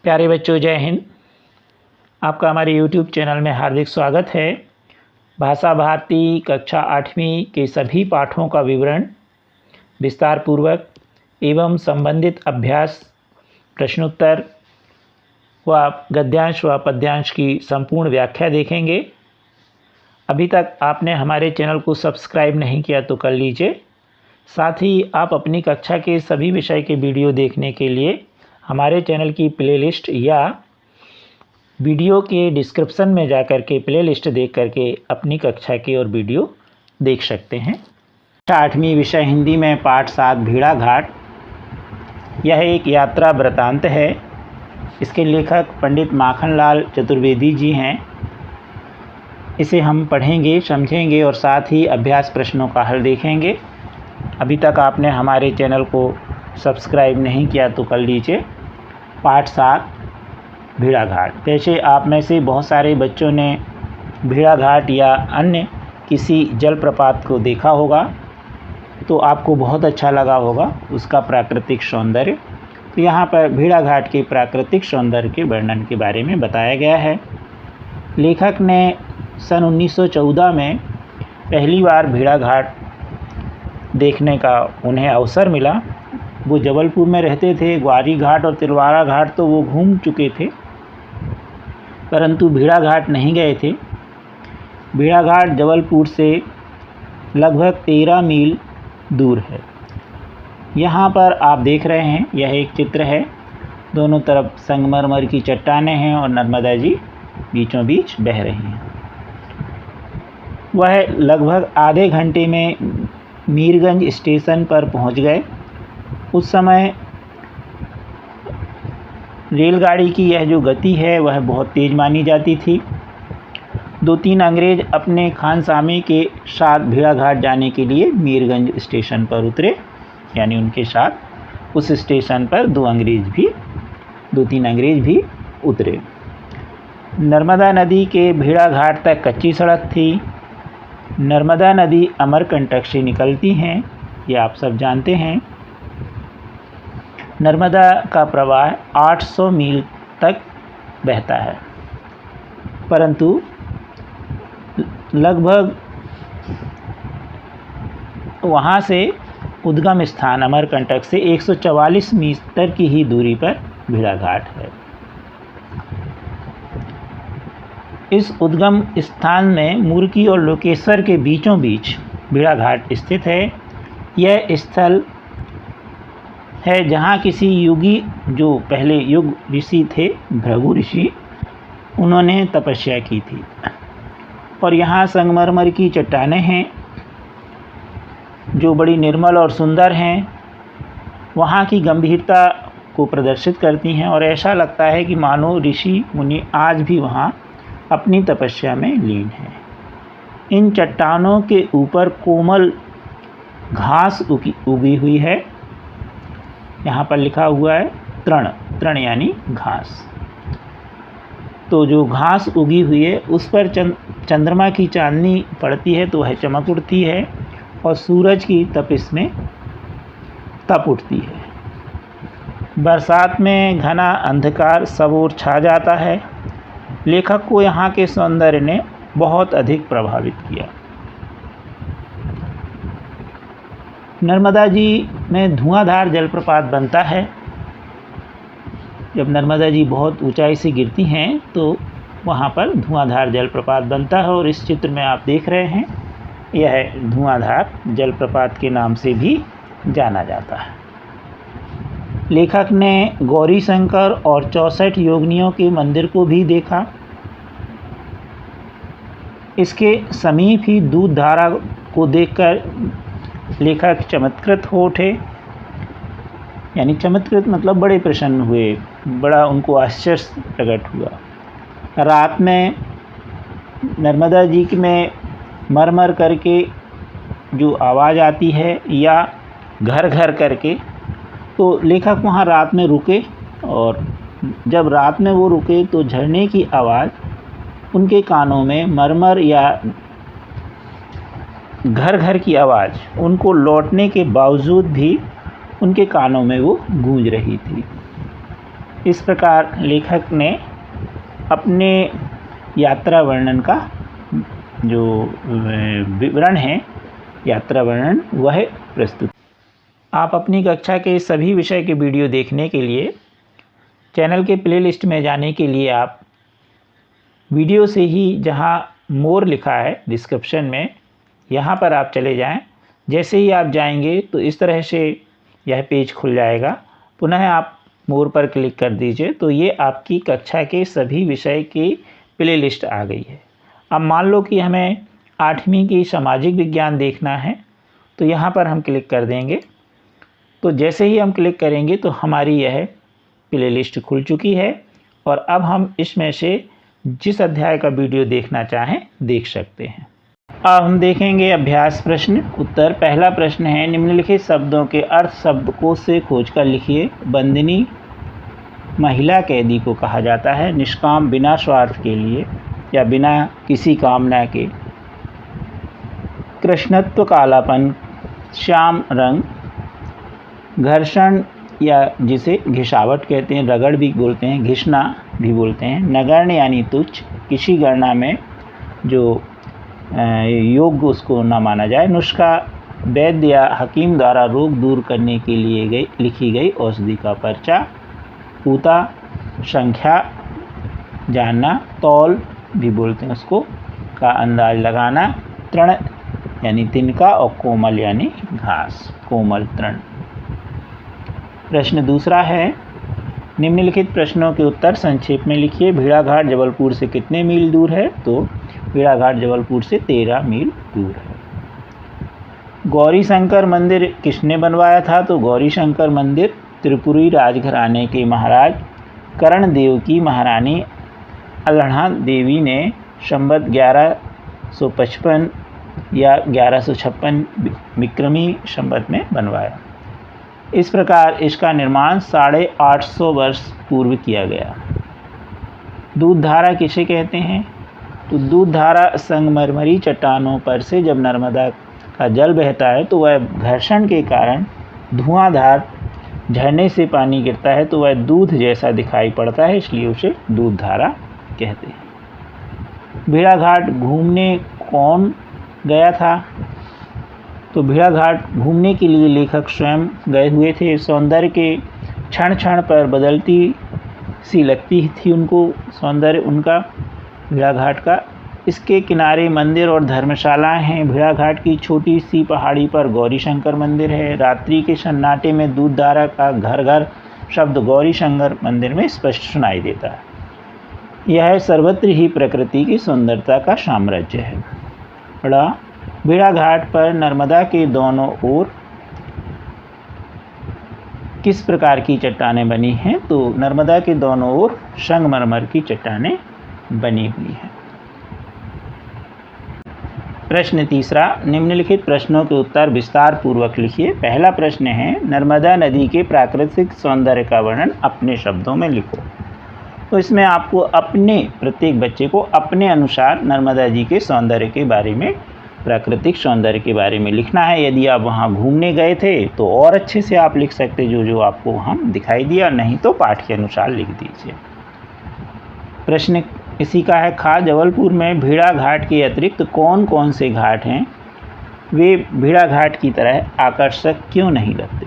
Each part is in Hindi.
प्यारे बच्चों, जय हिंद। आपका हमारे YouTube चैनल में हार्दिक स्वागत है। भाषा भारती कक्षा 8वीं के सभी पाठों का विवरण विस्तार पूर्वक एवं संबंधित अभ्यास, प्रश्नोत्तर व गद्यांश व पद्यांश की संपूर्ण व्याख्या देखेंगे। अभी तक आपने हमारे चैनल को सब्सक्राइब नहीं किया तो कर लीजिए। साथ ही आप अपनी कक्षा के सभी विषय के वीडियो देखने के लिए हमारे चैनल की प्लेलिस्ट या वीडियो के डिस्क्रिप्शन में जाकर के प्लेलिस्ट देख करके अपनी कक्षा की और वीडियो देख सकते हैं। 8वीं विषय हिंदी में पाठ 7 भीड़ा घाट। यह एक यात्रा वृतांत है। इसके लेखक पंडित माखनलाल चतुर्वेदी जी हैं। इसे हम पढ़ेंगे, समझेंगे और साथ ही अभ्यास प्रश्नों का हल देखेंगे। अभी तक आपने हमारे चैनल को सब्सक्राइब नहीं किया तो कर लीजिए। पाठ 7 भीड़ा घाट। वैसे आप में से बहुत सारे बच्चों ने भीड़ा घाट या अन्य किसी जलप्रपात को देखा होगा, तो आपको बहुत अच्छा लगा होगा उसका प्राकृतिक सौंदर्य। तो यहाँ पर भीड़ा घाट के प्राकृतिक सौंदर्य के वर्णन के बारे में बताया गया है। लेखक ने सन 1914 में पहली बार भीड़ा घाट देखने का उन्हें अवसर मिला। वो जबलपुर में रहते थे। ग्वारी घाट और तिलवारा घाट तो वो घूम चुके थे, परंतु भीड़ा घाट नहीं गए थे। भीड़ा घाट जबलपुर से लगभग 13 मील दूर है। यहाँ पर आप देख रहे हैं, यह एक चित्र है। दोनों तरफ संगमरमर की चट्टानें हैं और नर्मदा जी बीचों बीच बह रही हैं। वह लगभग आधे घंटे में मीरगंज स्टेशन पर पहुँच गए। उस समय रेलगाड़ी की यह जो गति है वह बहुत तेज़ मानी जाती थी। 2-3 अंग्रेज़ अपने खानसामे के साथ भीड़ा घाट जाने के लिए मीरगंज स्टेशन पर उतरे, यानी उनके साथ उस स्टेशन पर 2-3 अंग्रेज़ भी उतरे। नर्मदा नदी के भीड़ा घाट तक कच्ची सड़क थी। नर्मदा नदी अमरकंटक से निकलती हैं, ये आप सब जानते हैं। नर्मदा का प्रवाह 800 मील तक बहता है, परंतु लगभग वहाँ से उद्गम स्थान अमरकंटक से 144 मीटर की ही दूरी पर भीड़ा घाट है। इस उद्गम स्थान में मुर्की और लोकेश्वर के बीचों बीच भीड़ा घाट स्थित है। यह स्थल है जहाँ किसी योगी, जो पहले युग ऋषि थे, भृगु ऋषि, उन्होंने तपस्या की थी। और यहाँ संगमरमर की चट्टानें हैं जो बड़ी निर्मल और सुंदर हैं। वहाँ की गंभीरता को प्रदर्शित करती हैं और ऐसा लगता है कि मानो ऋषि मुनि आज भी वहाँ अपनी तपस्या में लीन हैं। इन चट्टानों के ऊपर कोमल घास उगी हुई है। यहाँ पर लिखा हुआ है तृण यानी घास। तो जो घास उगी हुई है उस पर चंद्रमा की चांदनी पड़ती है तो वह चमक उठती है और सूरज की तपिश में तप उठती है। बरसात में घना अंधकार सब ओर छा जाता है। लेखक को यहाँ के सौंदर्य ने बहुत अधिक प्रभावित किया। नर्मदा जी में धुआंधार जलप्रपात बनता है। जब नर्मदा जी बहुत ऊंचाई से गिरती हैं तो वहाँ पर धुआंधार जलप्रपात बनता है और इस चित्र में आप देख रहे हैं, यह धुआंधार जलप्रपात के नाम से भी जाना जाता है। लेखक ने गौरी शंकर और 64 योगिनियों के मंदिर को भी देखा। इसके समीप ही दूध धारा को देखकर लेखक चमत्कृत हो उठे, यानी चमत्कृत मतलब बड़े प्रसन्न हुए, बड़ा उनको आश्चर्य प्रकट हुआ। रात में नर्मदा जी में मरमर करके जो आवाज़ आती है या घर घर करके, तो लेखक वहाँ रात में रुके और जब रात में वो रुके तो झरने की आवाज़ उनके कानों में मरमर या घर घर की आवाज़ उनको लौटने के बावजूद भी उनके कानों में वो गूंज रही थी। इस प्रकार लेखक ने अपने यात्रा वर्णन का जो विवरण है, यात्रा वर्णन, वह प्रस्तुत। आप अपनी कक्षा के सभी विषय के वीडियो देखने के लिए चैनल के प्लेलिस्ट में जाने के लिए आप वीडियो से ही जहां मोर लिखा है डिस्क्रिप्शन में, यहां पर आप चले जाएं। जैसे ही आप जाएंगे तो इस तरह से यह पेज खुल जाएगा। पुनः आप मोर पर क्लिक कर दीजिए तो ये आपकी कक्षा के सभी विषय की प्लेलिस्ट आ गई है। अब मान लो कि हमें 8वीं की सामाजिक विज्ञान देखना है तो यहाँ पर हम क्लिक कर देंगे। तो जैसे ही हम क्लिक करेंगे तो हमारी यह प्लेलिस्ट खुल चुकी है और अब हम इसमें से जिस अध्याय का वीडियो देखना चाहें देख सकते हैं। अब हम देखेंगे अभ्यास प्रश्न उत्तर। पहला प्रश्न है, निम्नलिखित शब्दों के अर्थ शब्दकोश से खोजकर लिखिए। बंदिनी महिला कैदी को कहा जाता है। निष्काम बिना स्वार्थ के लिए या बिना किसी कामना के। कृष्णत्व कालापन, श्याम रंग। घर्षण या जिसे घिसावट कहते हैं, रगड़ भी बोलते हैं, घिसना भी बोलते हैं। नगण्य यानी तुच्छ, किसी गणना में जो योग्य उसको न माना जाए। नुस्खा, वैद्य या हकीम द्वारा रोग दूर करने के लिए लिखी गई औषधि का पर्चा। पूता, संख्या जानना, तौल भी बोलते हैं उसको, का अंदाज लगाना। तृण यानी तिनका और कोमल यानी घास, कोमल तृण। प्रश्न दूसरा है, निम्नलिखित प्रश्नों के उत्तर संक्षेप में लिखिए। भेड़ाघाट जबलपुर से कितने मील दूर है? तो भेड़ाघाट जबलपुर से 13 मील दूर है। गौरी शंकर मंदिर किसने बनवाया था? तो गौरी शंकर मंदिर त्रिपुरी राजघराने के महाराज करणदेव की महारानी अल्हणा देवी ने संवत 1155 या 1156 विक्रमी संवत में बनवाया। इस प्रकार इसका निर्माण 850 वर्ष पूर्व किया गया। दूध धारा किसे कहते हैं? तो दूध धारा संगमरमरी चट्टानों पर से जब नर्मदा का जल बहता है तो वह घर्षण के कारण धुआंधार झरने से पानी गिरता है तो वह दूध जैसा दिखाई पड़ता है, इसलिए उसे दूध धारा कहते हैं। भेड़ाघाट घूमने कौन गया था? तो भेड़ाघाट घूमने के लिए लेखक स्वयं गए हुए थे। सौंदर्य के क्षण क्षण पर बदलती सी लगती थी उनको सौंदर्य उनका भेड़ाघाट का। इसके किनारे मंदिर और धर्मशालाएं हैं। भेड़ाघाट की छोटी सी पहाड़ी पर गौरी शंकर मंदिर है। रात्रि के सन्नाटे में दूध धारा का घर घर शब्द गौरी शंकर मंदिर में स्पष्ट सुनाई देता है। यह सर्वत्र ही प्रकृति की सुंदरता का साम्राज्य है। बड़ा भेड़ाघाट पर नर्मदा के दोनों ओर किस प्रकार की चट्टानें बनी हैं? तो नर्मदा के दोनों ओर संगमरमर की चट्टानें बनी हुई हैं। प्रश्न तीसरा, निम्नलिखित प्रश्नों के उत्तर विस्तार पूर्वक लिखिए। पहला प्रश्न है, नर्मदा नदी के प्राकृतिक सौंदर्य का वर्णन अपने शब्दों में लिखो। तो इसमें आपको प्रत्येक बच्चे को अपने अनुसार नर्मदा जी के सौंदर्य के बारे में, प्राकृतिक सौंदर्य के बारे में लिखना है। यदि आप वहाँ घूमने गए थे तो और अच्छे से आप लिख सकते, जो आपको वहाँ दिखाई दिया, नहीं तो पाठ के अनुसार लिख दीजिए। प्रश्न इसी का है, खा जबलपुर में भेड़ाघाट के अतिरिक्त कौन कौन से घाट हैं? वे भेड़ाघाट की तरह आकर्षक क्यों नहीं लगते?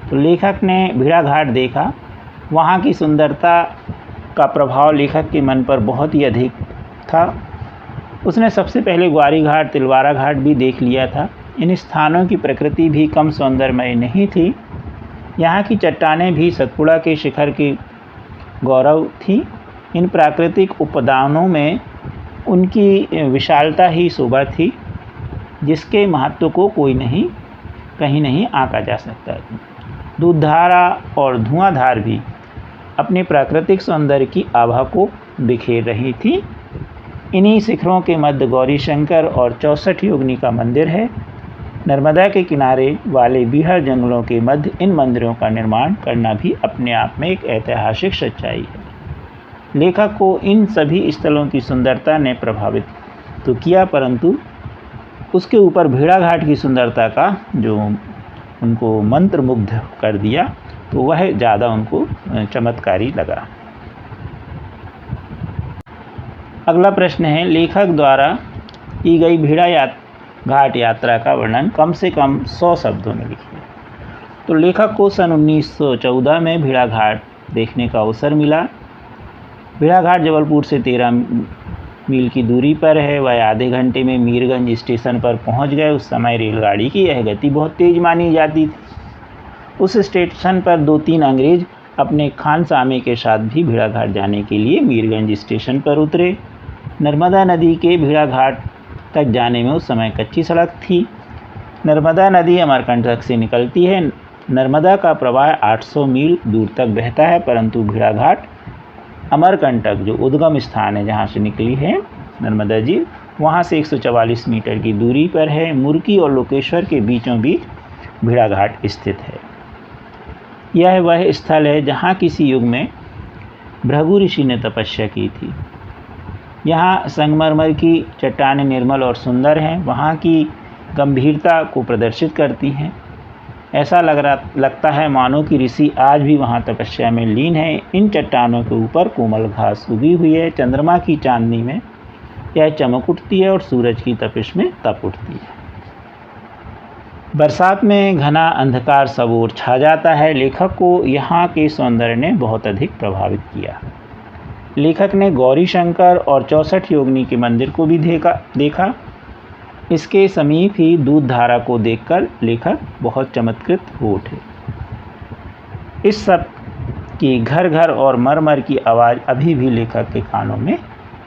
तो लेखक ने भेड़ाघाट देखा, वहाँ की सुंदरता का प्रभाव लेखक के मन पर बहुत ही अधिक था। उसने सबसे पहले ग्वारी घाट, तिलवारा घाट भी देख लिया था। इन स्थानों की प्रकृति भी कम सौंदर्यमय नहीं थी। यहाँ की चट्टानें भी सतपुड़ा के शिखर की गौरव थी। इन प्राकृतिक उपादानों में उनकी विशालता ही शोभा थी, जिसके महत्व को कहीं नहीं आंका जा सकता। दूधधारा और धुआंधार भी अपने प्राकृतिक सौंदर्य की आभा को बिखेर रही थी। इन्हीं शिखरों के मध्य गौरी शंकर और 64 योगिनी का मंदिर है। नर्मदा के किनारे वाले बिहार जंगलों के मध्य इन मंदिरों का निर्माण करना भी अपने आप में एक ऐतिहासिक सच्चाई है। लेखक को इन सभी स्थलों की सुंदरता ने प्रभावित तो किया, परंतु उसके ऊपर भेड़ाघाट की सुंदरता का जो उनको मंत्रमुग्ध कर दिया, तो वह ज़्यादा उनको चमत्कारी लगा। अगला प्रश्न है, लेखक द्वारा की गई भेड़ा घाट यात्रा का वर्णन कम से कम 100 शब्दों में लिखिए। तो लेखक को सन 1914 में भेड़ा घाट देखने का अवसर मिला। भेड़ा घाट जबलपुर से 13 मील की दूरी पर है। वह आधे घंटे में मीरगंज स्टेशन पर पहुंच गए। उस समय रेलगाड़ी की यह गति बहुत तेज मानी जाती थी। उस स्टेशन पर 2-3 अंग्रेज अपने खानसामे के साथ भी भेड़ा घाट जाने के लिए मीरगंज स्टेशन पर उतरे। नर्मदा नदी के भेड़ा घाट तक जाने में उस समय कच्ची सड़क थी। नर्मदा नदी अमरकंटक से निकलती है। नर्मदा का प्रवाह 800 मील दूर तक बहता है, परंतु भेड़ा घाट अमरकंटक जो उद्गम स्थान है जहाँ से निकली है नर्मदा जी, वहाँ से 144 मीटर की दूरी पर है। मुर्की और लोकेश्वर के बीचों बीच भेड़ा घाट स्थित है। यह वह स्थल है जहाँ किसी युग में भृगु ऋषि ने तपस्या की थी। यहाँ संगमरमर की चट्टानें निर्मल और सुंदर हैं। वहाँ की गंभीरता को प्रदर्शित करती हैं। ऐसा लगता है मानो कि ऋषि आज भी वहाँ तपस्या में लीन है। इन चट्टानों के ऊपर कोमल घास उगी हुई है। चंद्रमा की चांदनी में यह चमक उठती है और सूरज की तपिश में तप उठती है। बरसात में घना अंधकार सब ओर छा जाता है। लेखक को यहाँ के सौंदर्य ने बहुत अधिक प्रभावित किया। लेखक ने गौरी शंकर और 64 योगिनी के मंदिर को भी देखा। इसके समीप ही दूध धारा को देखकर लेखक बहुत चमत्कृत हो उठे। इस सब की घर घर और मरमर की आवाज़ अभी भी लेखक के कानों में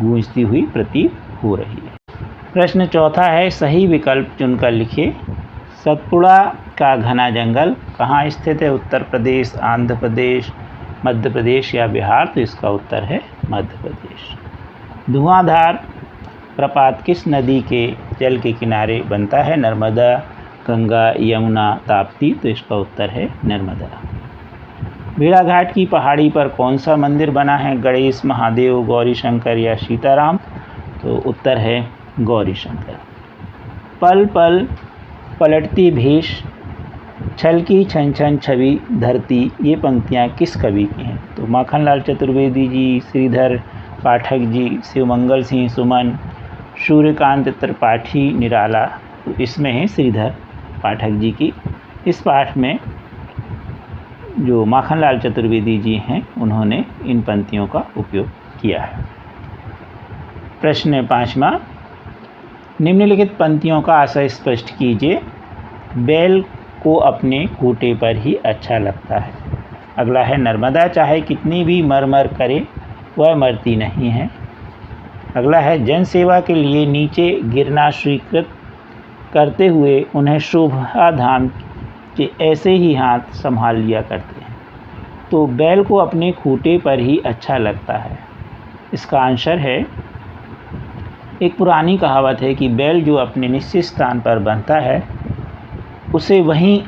गूंजती हुई प्रतीत हो रही है। प्रश्न चौथा है, सही विकल्प चुनकर लिखिए। सतपुड़ा का घना जंगल कहाँ स्थित है? उत्तर प्रदेश, आंध्र प्रदेश, मध्य प्रदेश या बिहार? तो इसका उत्तर है मध्य प्रदेश। धुआंधार प्रपात किस नदी के जल के किनारे बनता है? नर्मदा, गंगा, यमुना, ताप्ती? तो इसका उत्तर है नर्मदा। भेड़ा घाट की पहाड़ी पर कौन सा मंदिर बना है? गणेश, महादेव, गौरी शंकर या सीताराम? तो उत्तर है गौरी शंकर। पल पल पलटती भेष, छल की छन छन छवि धरती, ये पंक्तियाँ किस कवि की हैं? तो माखनलाल चतुर्वेदी जी, श्रीधर पाठक जी, शिवमंगल सिंह सुमन, सूर्यकांत त्रिपाठी निराला? तो इसमें है श्रीधर पाठक जी की। इस पाठ में जो माखनलाल चतुर्वेदी जी हैं उन्होंने इन पंक्तियों का उपयोग किया है। प्रश्न 5वां, निम्नलिखित पंक्तियों का आशय स्पष्ट कीजिए। बैल को अपने खूंटे पर ही अच्छा लगता है। अगला है, नर्मदा चाहे कितनी भी मर करे वह मरती नहीं है। अगला है, जन सेवा के लिए नीचे गिरना स्वीकृत करते हुए उन्हें शोभा धाम के ऐसे ही हाथ संभाल लिया करते हैं। तो बैल को अपने खूंटे पर ही अच्छा लगता है। इसका आंसर है, एक पुरानी कहावत है कि बैल जो अपने निश्चित स्थान पर बंधता है उसे वही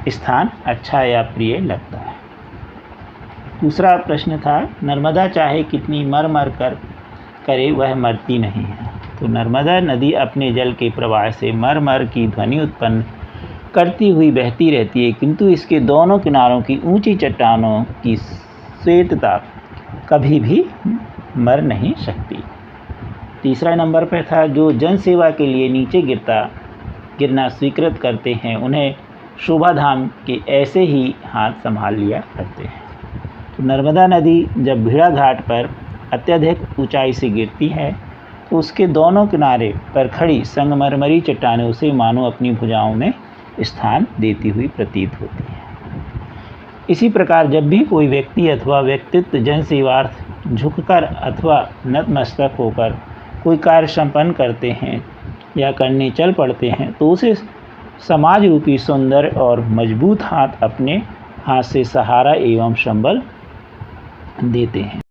स्थान अच्छा या प्रिय लगता है। दूसरा प्रश्न था, नर्मदा चाहे कितनी मर कर करे वह मरती नहीं है। तो नर्मदा नदी अपने जल के प्रवाह से मर की ध्वनि उत्पन्न करती हुई बहती रहती है, किंतु इसके दोनों किनारों की ऊंची चट्टानों की श्वेतता कभी भी मर नहीं सकती। तीसरा नंबर पर था, जो जन सेवा के लिए नीचे गिरना स्वीकृत करते हैं उन्हें शोभाधाम के ऐसे ही हाथ संभाल लिया करते हैं। तो नर्मदा नदी जब भेड़ा घाट पर अत्यधिक ऊंचाई से गिरती है तो उसके दोनों किनारे पर खड़ी संगमरमरी चट्टानें उसे मानो अपनी भुजाओं में स्थान देती हुई प्रतीत होती हैं। इसी प्रकार जब भी कोई व्यक्ति अथवा व्यक्तित्व जन सेवार्थ झुककर अथवा नतमस्तक होकर कोई कार्य संपन्न करते हैं या करने चल पड़ते हैं तो उसे समाज रूपी सुंदर और मजबूत हाथ अपने हाथ से सहारा एवं संबल देते हैं।